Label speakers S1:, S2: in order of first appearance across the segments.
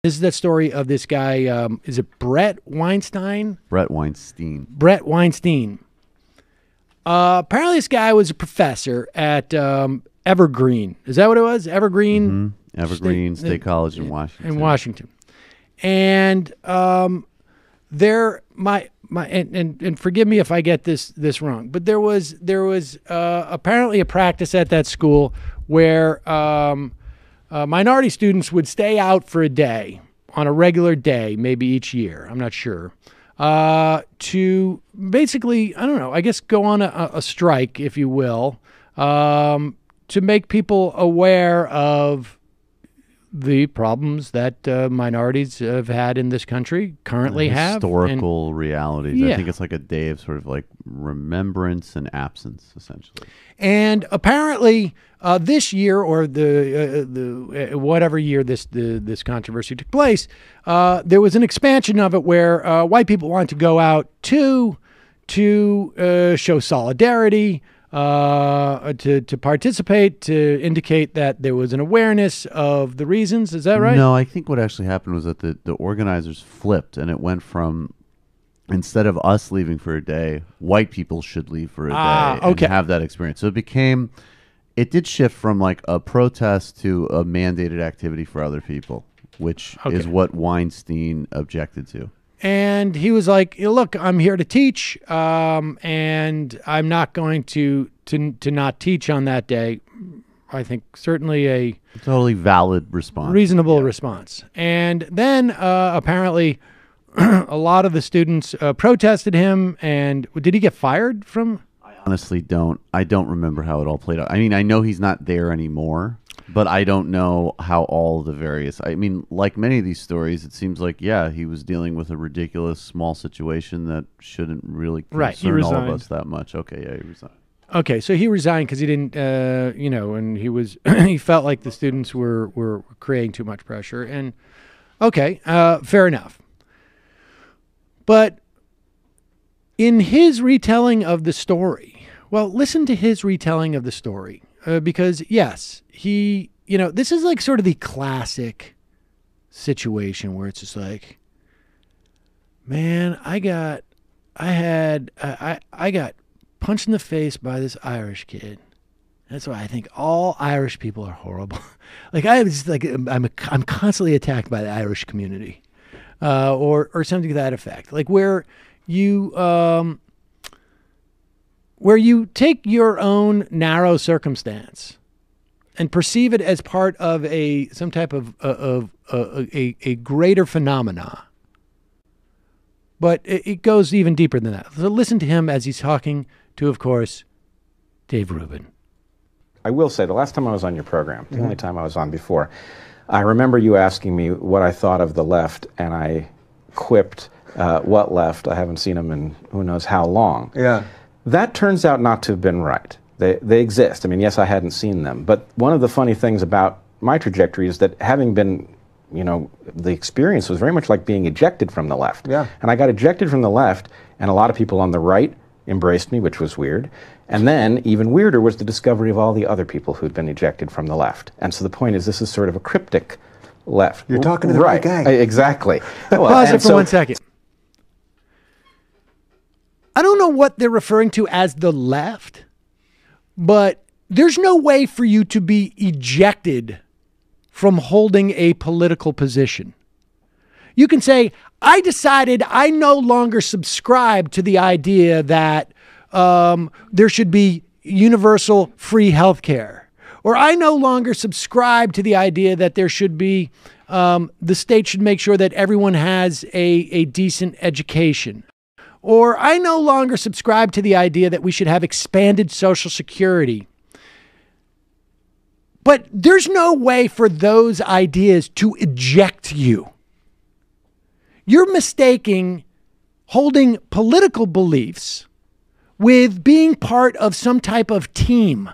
S1: This is that story of this guy. Is it Brett Weinstein?
S2: Brett Weinstein.
S1: Brett Weinstein. Apparently, this guy was a professor at Evergreen. Is that what it was? Evergreen.
S2: Mm-hmm. Evergreen State College in Washington.
S1: In Washington, and and forgive me if I get this wrong, but there was apparently a practice at that school where minority students would stay out for a day on a regular day, maybe each year. I'm not sure. To basically, I don't know, I guess go on a strike, if you will, to make people aware of the problems that minorities have had in this country, currently have.
S2: Historical realities.
S1: Yeah.
S2: I think it's like a day of sort of like remembrance and absence, essentially.
S1: And apparently this year, or the whatever year this controversy took place, there was an expansion of it where white people wanted to go out to show solidarity, to participate, to indicate that there was an awareness of the reasons. Is that right?
S2: No, I think what actually happened was that the organizers flipped, and it went from, instead of us leaving for a day, white people should leave for a day and have that experience. So it did shift from like a protest to a mandated activity for other people, which is what Weinstein objected to.
S1: And he was like, look, I'm here to teach, and I'm not going to not teach on that day. I think certainly a
S2: totally valid response.
S1: Reasonable response. And then apparently a lot of the students protested him. And did he get fired from?
S2: I honestly don't remember how it all played out. I mean, I know he's not there anymore, but I don't know how all the various, I mean, like many of these stories, it seems like, yeah, he was dealing with a ridiculous small situation that shouldn't really concern all of us that much. Okay, yeah, he resigned.
S1: Okay, so he resigned because he didn't, and he was, he felt like the students were creating too much pressure. And okay, fair enough. But in his retelling of the story, well, listen to his retelling of the story. Because yes, this is like sort of the classic situation where it's just like, man, I got punched in the face by this Irish kid. That's why I think all Irish people are horrible. Like I'm constantly attacked by the Irish community, or something to that effect. Like where you take your own narrow circumstance and perceive it as part of some type of a greater phenomena. But it goes even deeper than that. So listen to him as he's talking to, of course, Dave Rubin.
S3: I will say, the last time I was on your program, the only time I was on before, I remember you asking me what I thought of the left, and I quipped, what left? I haven't seen them in who knows how long. Yeah. That turns out not to have been right. They exist. I mean, yes, I hadn't seen them. But one of the funny things about my trajectory is that having been, the experience was very much like being ejected from the left. Yeah. And I got ejected from the left, and a lot of people on the right embraced me, which was weird. And then, even weirder, was the discovery of all the other people who'd been ejected from the left. And so the point is, this is sort of a cryptic left.
S4: You're talking to the right guy.
S3: Exactly.
S1: Pause it for 1 second. I don't know what they're referring to as the left, but there's no way for you to be ejected from holding a political position. You can say, I decided I no longer subscribe to the idea that there should be universal free health care. Or I no longer subscribe to the idea that there should be, the state should make sure that everyone has a decent education. Or I no longer subscribe to the idea that we should have expanded Social Security. But there's no way for those ideas to eject you. You're mistaking holding political beliefs with being part of some type of team.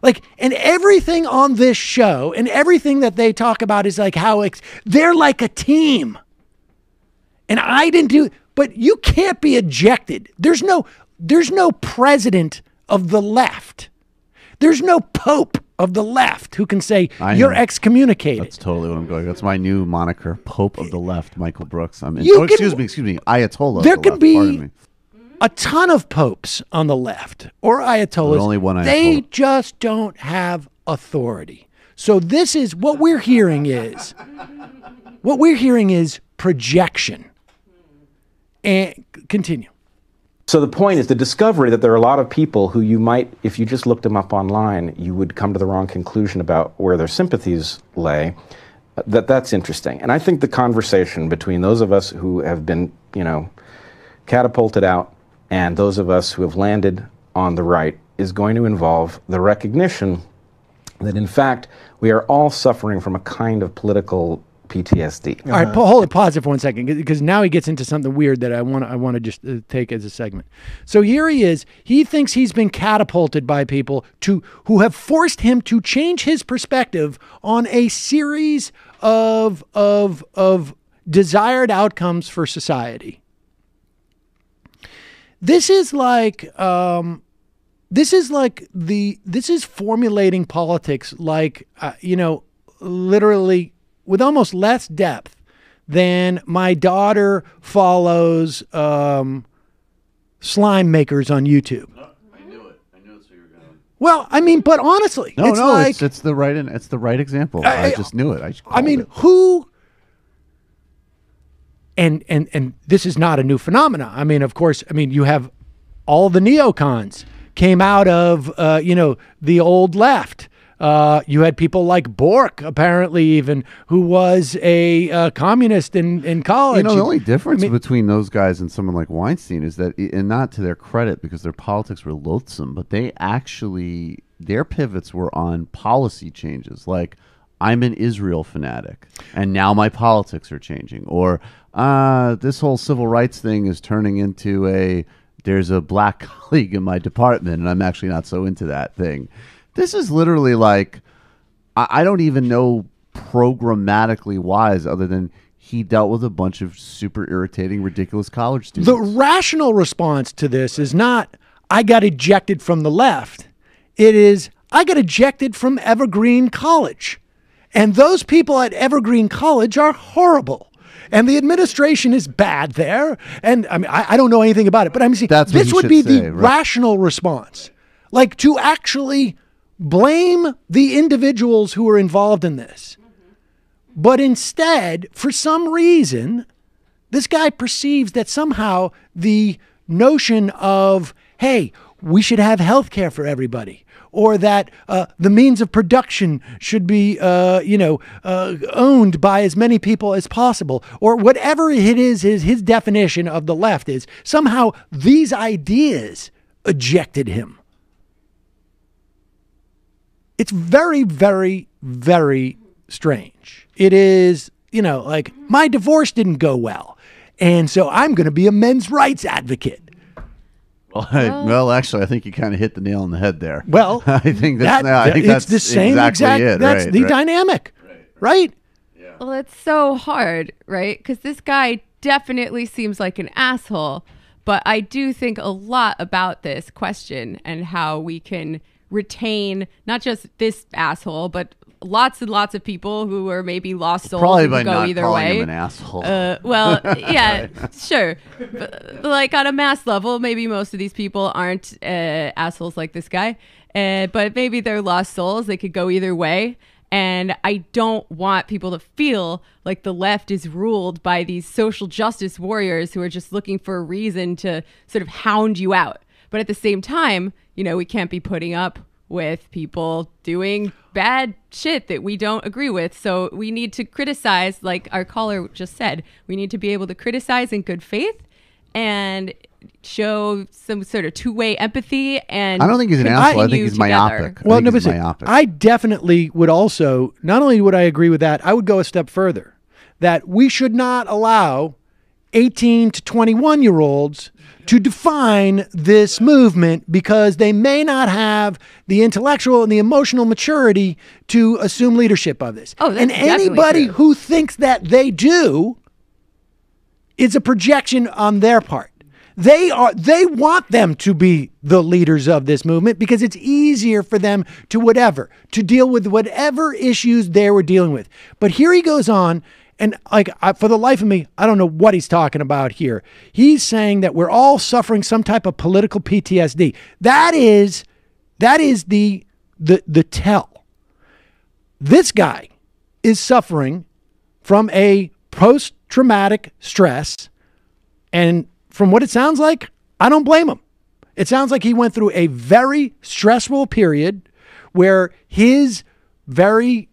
S1: And everything on this show and everything that they talk about is like how they're like a team. And I didn't do, but you can't be ejected. There's no president of the left. There's no pope of the left who can say,
S2: I
S1: you're
S2: know.
S1: excommunicated.
S2: That's totally what I'm going. That's my new moniker, Pope of the Left, Michael Brooks. Excuse me, Ayatollah.
S1: There
S2: of the
S1: could
S2: left.
S1: be
S2: Pardon me.
S1: a ton of popes on the left or ayatollahs.
S2: But only one
S1: They
S2: Ayatollah.
S1: just don't have authority. So this is what we're hearing is projection. And continue.
S3: So the point is the discovery that there are a lot of people who you might, if you just looked them up online, you would come to the wrong conclusion about where their sympathies lay. That's interesting. And I think the conversation between those of us who have been, catapulted out and those of us who have landed on the right is going to involve the recognition that, in fact, we are all suffering from a kind of political PTSD.
S1: All right, hold it, pause it for 1 second, because now he gets into something weird that I want to just take as a segment. So here he is. He thinks he's been catapulted by people who have forced him to change his perspective on a series of desired outcomes for society. This is formulating politics like literally with almost less depth than my daughter follows slime makers on YouTube.
S2: I knew it. I knew that's where you were going.
S1: Well, but honestly,
S2: it's the right example. I just knew it.
S1: Who? And this is not a new phenomenon. Of course, you have all the neocons came out of the old left. You had people like Bork, apparently, even, who was a communist in college.
S2: The only difference between those guys and someone like Weinstein is that, and not to their credit because their politics were loathsome, but their pivots were on policy changes. Like, I'm an Israel fanatic, and now my politics are changing. Or this whole civil rights thing is turning into there's a black colleague in my department, and I'm actually not so into that thing. This is literally like, I don't even know programmatically wise other than he dealt with a bunch of super irritating, ridiculous college students.
S1: The rational response to this is not, I got ejected from the left. It is, I got ejected from Evergreen College. And those people at Evergreen College are horrible. And the administration is bad there. And I don't know anything about it, but this would be the rational response. Like, to actually blame the individuals who are involved in this. But instead, for some reason, this guy perceives that somehow the notion of, hey, we should have health care for everybody, or that the means of production should be, owned by as many people as possible, or whatever it is his definition of the left is, somehow these ideas ejected him. It's very, very, very strange. It is, like, my divorce didn't go well, and so I'm going to be a men's rights advocate.
S2: Well, actually, I think you kind of hit the nail on the head there.
S1: Well,
S2: I think that's
S1: the same
S2: exactly it.
S1: That's the dynamic, right?
S2: Yeah.
S4: Well, it's so hard, right? Because this guy definitely seems like an asshole, but I do think a lot about this question and how we can retain not just this asshole, but lots and lots of people who are maybe lost souls.
S2: Probably
S4: who
S2: by
S4: go
S2: not
S4: either
S2: calling
S4: way.
S2: him an asshole.
S4: Well, yeah, sure. But, like, on a mass level, maybe most of these people aren't assholes like this guy, but maybe they're lost souls. They could go either way. And I don't want people to feel like the left is ruled by these social justice warriors who are just looking for a reason to sort of hound you out. But at the same time, we can't be putting up with people doing bad shit that we don't agree with. So we need to criticize, like our caller just said, we need to be able to criticize in good faith and show some sort of two-way empathy. And
S2: I don't think he's an asshole. I think he's myopic.
S1: Well, I definitely would also, not only would I agree with that, I would go a step further, that we should not allow 18 to 21-year-olds to define this movement because they may not have the intellectual and the emotional maturity to assume leadership of this.
S4: Oh, that's
S1: and anybody
S4: true.
S1: who thinks that they do is a projection on their part. They want them to be the leaders of this movement because it's easier for them to deal with whatever issues they were dealing with. But here he goes on, and for the life of me, I don't know what he's talking about here. He's saying that we're all suffering some type of political PTSD. That is the tell. This guy is suffering from a post-traumatic stress, and from what it sounds like, I don't blame him. It sounds like he went through a very stressful period where his very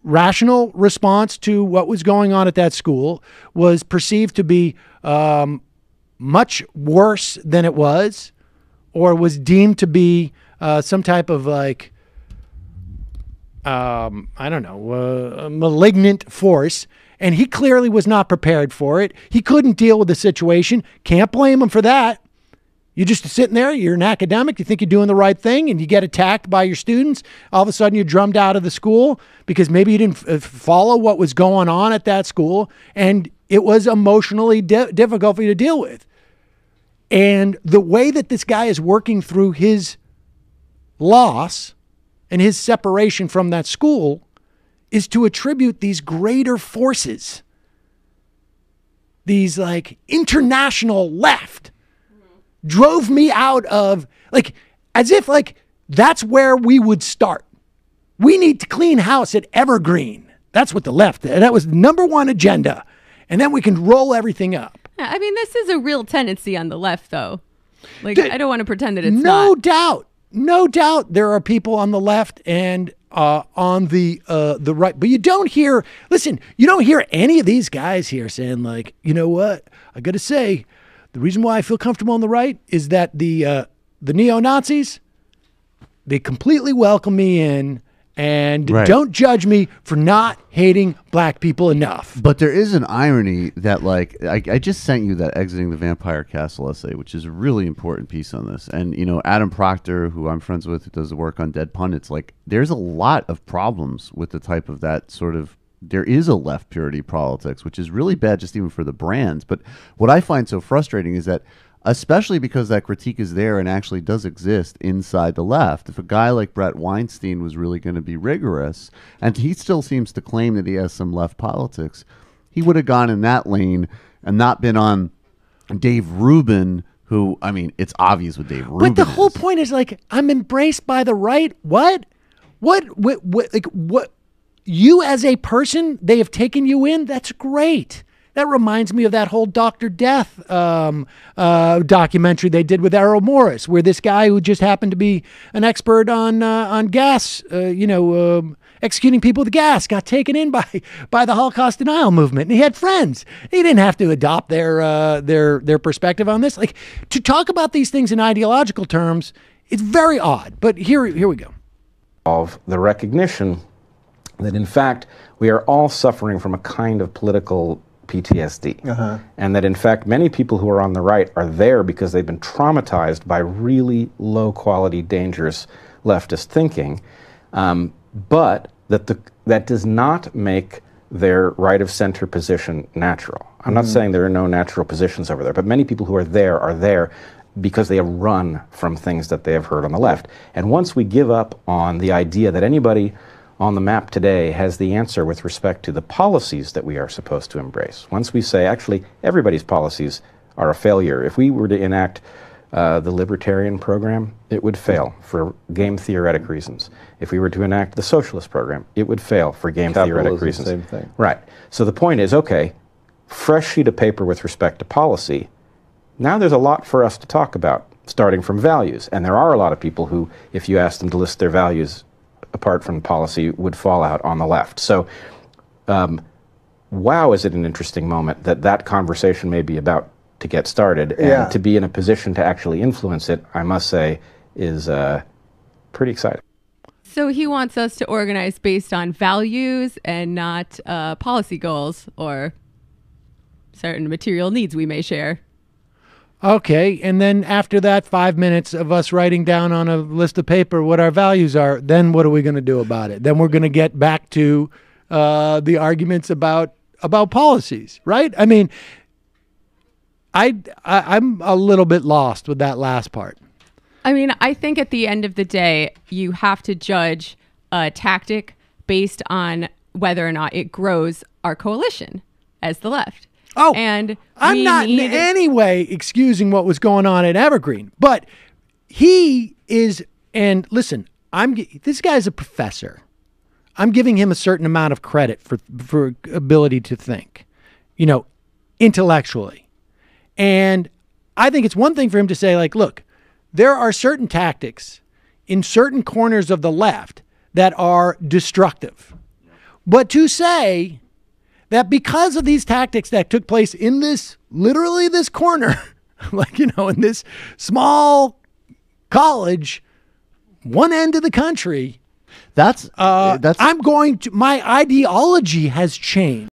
S1: rational response to what was going on at that school was perceived to be much worse than it was, or was deemed to be some type of a malignant force, and he clearly was not prepared for it. He couldn't deal with the situation. Can't blame him for that. You're just sitting there, you're an academic, you think you're doing the right thing, and you get attacked by your students. All of a sudden, you're drummed out of the school because maybe you didn't follow what was going on at that school, and it was emotionally difficult for you to deal with. And the way that this guy is working through his loss and his separation from that school is to attribute these greater forces, these international left, drove me out of, as if that's where we would start. We need to clean house at Evergreen. That's what the left, that was the number one agenda. And then we can roll everything up.
S4: I mean, this is a real tendency on the left, though. I don't want to pretend that it's
S1: not. No doubt there are people on the left and on the right. But you don't hear any of these guys here saying, you know what? I got to say, the reason why I feel comfortable on the right is that the neo-Nazis, they completely welcome me in and don't judge me for not hating black people enough.
S2: But there is an irony that, I just sent you that Exiting the Vampire Castle essay, which is a really important piece on this. And, Adam Proctor, who I'm friends with, who does the work on Dead Pundits, there's a lot of problems with the type of that sort of, there is a left purity politics, which is really bad just even for the brands. But what I find so frustrating is that, especially because that critique is there and actually does exist inside the left, if a guy like Brett Weinstein was really going to be rigorous, and he still seems to claim that he has some left politics, he would have gone in that lane and not been on Dave Rubin, who, it's obvious what Dave Rubin is.
S1: But the whole point is, I'm embraced by the right. What? You as a person, they have taken you in? That's great. That reminds me of that whole Dr. Death documentary they did with Errol Morris, where this guy who just happened to be an expert on gas, executing people with gas, got taken in by the Holocaust denial movement, and he had friends. He didn't have to adopt their perspective on this. To talk about these things in ideological terms, it's very odd. But here we go.
S3: Of the recognition that, in fact, we are all suffering from a kind of political PTSD. And that, in fact, many people who are on the right are there because they've been traumatized by really low-quality, dangerous leftist thinking, but that does not make their right-of-center position natural. I'm not saying there are no natural positions over there, but many people who are there because they have run from things that they have heard on the left. And once we give up on the idea that anybody on the map today has the answer with respect to the policies that we are supposed to embrace. Once we say, actually, everybody's policies are a failure. If we were to enact the libertarian program, it would fail for game theoretic reasons. If we were to enact the socialist program, it would fail for game theoretic reasons.
S5: Same thing.
S3: Right. So the point is, okay, fresh sheet of paper with respect to policy. Now there's a lot for us to talk about, starting from values. And there are a lot of people who, if you ask them to list their values apart from policy, would fall out on the left. So, wow, is it an interesting moment that conversation may be about to get started, and to be in a position to actually influence it, I must say, is pretty exciting.
S4: So he wants us to organize based on values and not policy goals or certain material needs we may share.
S1: Okay, and then after that 5 minutes of us writing down on a list of paper what our values are, then what are we going to do about it? Then we're going to get back to the arguments about policies, right? I'm a little bit lost with that last part.
S4: I mean, I think at the end of the day, you have to judge a tactic based on whether or not it grows our coalition as the left.
S1: Oh,
S4: and
S1: I'm not in any way excusing what was going on at Evergreen, but he is, and listen, this guy's a professor. I'm giving him a certain amount of credit for ability to think, intellectually. And I think it's one thing for him to say, like, look, there are certain tactics in certain corners of the left that are destructive. But to say that because of these tactics that took place in literally this corner, in this small college, one end of the country, my ideology has changed.